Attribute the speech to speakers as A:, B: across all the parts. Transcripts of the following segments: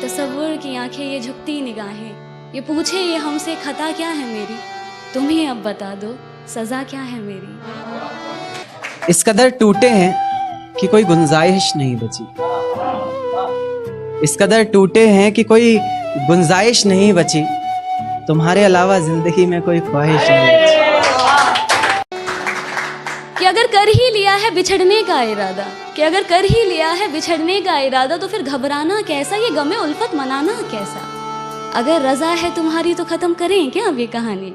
A: तसव्वुर की आंखें, ये झुकती निगाहें, ये पूछे ये हमसे खता क्या है मेरी, तुम ही अब बता दो सजा क्या है मेरी।
B: इस कदर टूटे हैं कि कोई गुंजाइश नहीं बची, इस कदर टूटे हैं कि कोई गुंजाइश नहीं बची, तुम्हारे अलावा जिंदगी में कोई ख्वाहिश नहीं बची।
A: कि अगर कर ही लिया है बिछड़ने का इरादा, कि अगर कर ही लिया है बिछड़ने का इरादा, तो फिर घबराना कैसा, ये गमे उल्फत मनाना कैसा। अगर रजा है तुम्हारी तो खत्म करें क्या अब ये कहानी,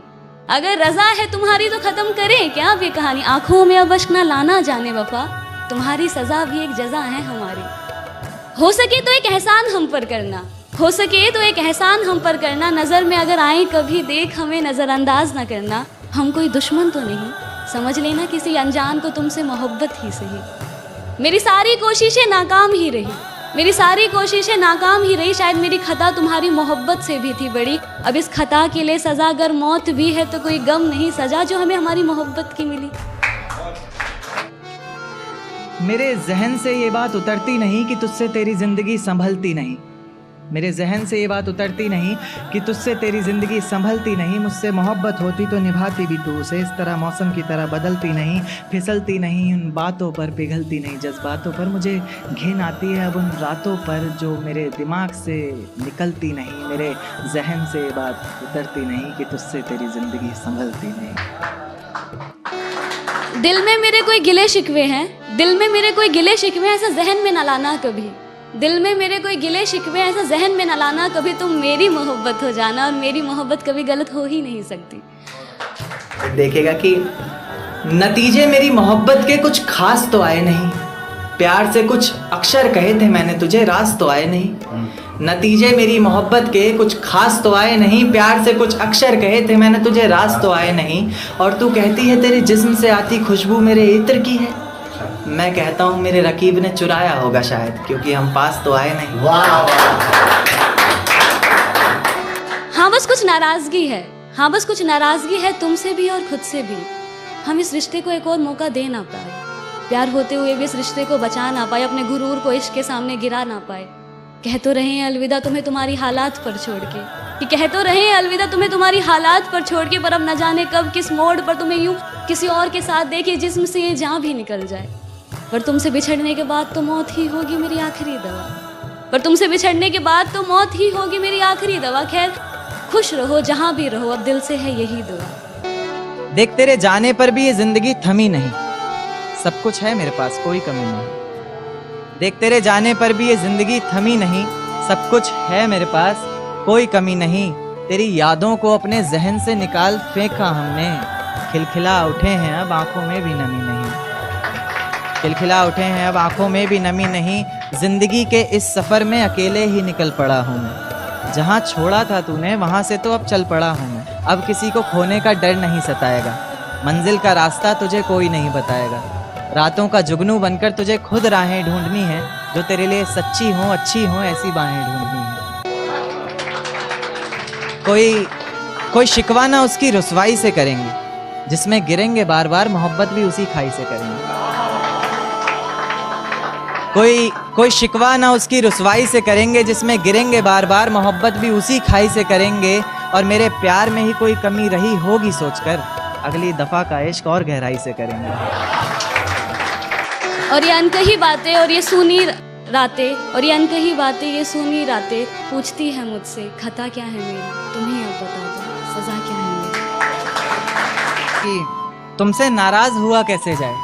A: अगर रजा है तुम्हारी तो खत्म करें क्या अब ये कहानी। आंखों में अब अश्क ना लाना जाने वफा, तुम्हारी सजा भी एक जजा है हमारी। हो सके तो एक एहसान हम पर करना, हो सके तो एक एहसान हम पर करना, नजर में अगर आए कभी देख हमें नजरअंदाज ना करना। हम कोई दुश्मन तो नहीं, समझ लेना किसी अनजान को तुमसे मोहब्बत ही सही। मेरी सारी कोशिशें नाकाम ही रही, मेरी सारी कोशिशें नाकाम ही रही, शायद मेरी खता तुम्हारी मोहब्बत से भी थी बड़ी। अब इस खता के लिए सजा अगर मौत भी है तो कोई गम नहीं, सजा जो हमें हमारी मोहब्बत की मिली।
C: मेरे जहन से ये बात उतरती नहीं कि तुझसे तेरी जिंदगी संभलती नहीं, मेरे जहन से ये बात उतरती नहीं कि तुझसे तेरी ज़िंदगी संभलती नहीं। मुझसे मोहब्बत होती तो निभाती भी तू उसे, इस तरह मौसम की तरह बदलती नहीं, फिसलती नहीं, उन बातों पर पिघलती नहीं, जज्बातों पर मुझे घिन आती है अब उन रातों पर जो मेरे दिमाग से निकलती नहीं। मेरे जहन से ये बात उतरती नहीं कि तुझसे तेरी ज़िंदगी संभलती नहीं।
A: दिल में मेरे कोई गिले शिकवे हैं, दिल में मेरे कोई गिले शिकवे, ऐसा जहन में न लाना कभी। दिल में मेरे कोई गिले शिकवे ऐसा जहन में न लाना कभी, तुम मेरी मोहब्बत हो जाना और मेरी मोहब्बत कभी गलत हो ही नहीं सकती।
C: देखेगा कि नतीजे मेरी मोहब्बत के कुछ खास तो आए नहीं, प्यार से कुछ अक्षर कहे थे मैंने तुझे, राज तो आए नहीं। नतीजे मेरी मोहब्बत के कुछ खास तो आए नहीं, प्यार से कुछ अक्षर कहे थे मैंने तुझे, राज तो आए नहीं। और तू कहती है तेरे जिस्म से आती खुशबू मेरे इत्र की है, मैं कहता हूँ मेरे रकीब ने चुराया होगा शायद, क्योंकि हम पास तो आए नहीं।
A: हाँ बस कुछ नाराजगी है, हाँ बस कुछ नाराजगी है तुमसे भी और खुद से भी। हम इस रिश्ते को एक और मौका दे ना पाए, प्यार होते हुए भी इस रिश्ते को बचा ना पाए, अपने गुरूर को इश्क के सामने गिरा ना पाए। कह तो रहे हैं अलविदा तुम्हें तुम्हारी हालात पर छोड़ के, कि कह तो रहे हैं अलविदा तुम्हें तुम्हारी हालात पर छोड़ के, पर अब न जाने कब किस मोड़ पर तुम्हें यूं किसी और के साथ देखे जिस्म से ये जान भी निकल जाए। पर तुमसे बिछड़ने के बाद तो मौत ही होगी मेरी आखिरी दवा, पर तुमसे बिछड़ने के बाद तो मौत ही होगी मेरी आखिरी दवा। खैर खुश रहो जहाँ भी रहो, अब दिल से है यही दुआ।
B: देख तेरे जाने पर भी ये जिंदगी थमी नहीं, सब कुछ है मेरे पास कोई कमी नहीं। देख तेरे जाने पर भी ये जिंदगी थमी नहीं, सब कुछ है मेरे पास कोई कमी नहीं। तेरी यादों को अपने जहन से निकाल फेंका हमने, खिलखिला उठे हैं अब आंखों में भी नमी नहीं, खिलखिला उठे हैं अब आंखों में भी नमी नहीं। जिंदगी के इस सफर में अकेले ही निकल पड़ा हूँ मैं, जहाँ छोड़ा था तूने वहाँ से तो अब चल पड़ा हूँ मैं। अब किसी को खोने का डर नहीं सताएगा, मंजिल का रास्ता तुझे कोई नहीं बताएगा। रातों का जुगनू बनकर तुझे खुद राहें ढूंढनी है, जो तेरे लिए सच्ची हो अच्छी हो ऐसी बाहें ढूंढनी है। कोई शिकवा ना उसकी रुसवाई से करेंगे, जिसमें गिरेंगे बार बार मोहब्बत भी उसी खाई से करेंगे। कोई शिकवा ना उसकी रुसवाई से करेंगे, जिसमें गिरेंगे बार बार मोहब्बत भी उसी खाई से करेंगे। और मेरे प्यार में ही कोई कमी रही होगी सोचकर, अगली दफा का इश्क और गहराई से करेंगे।
A: और ये अनकही बातें और ये सुनी रातें, और ये अनकही बातें ये सुनी रातें, पूछती है मुझसे खता क्या है मेरी, तुम ही अब बता दो सजा क्या है मेरी।
B: कि तुमसे नाराज हुआ कैसे जाए,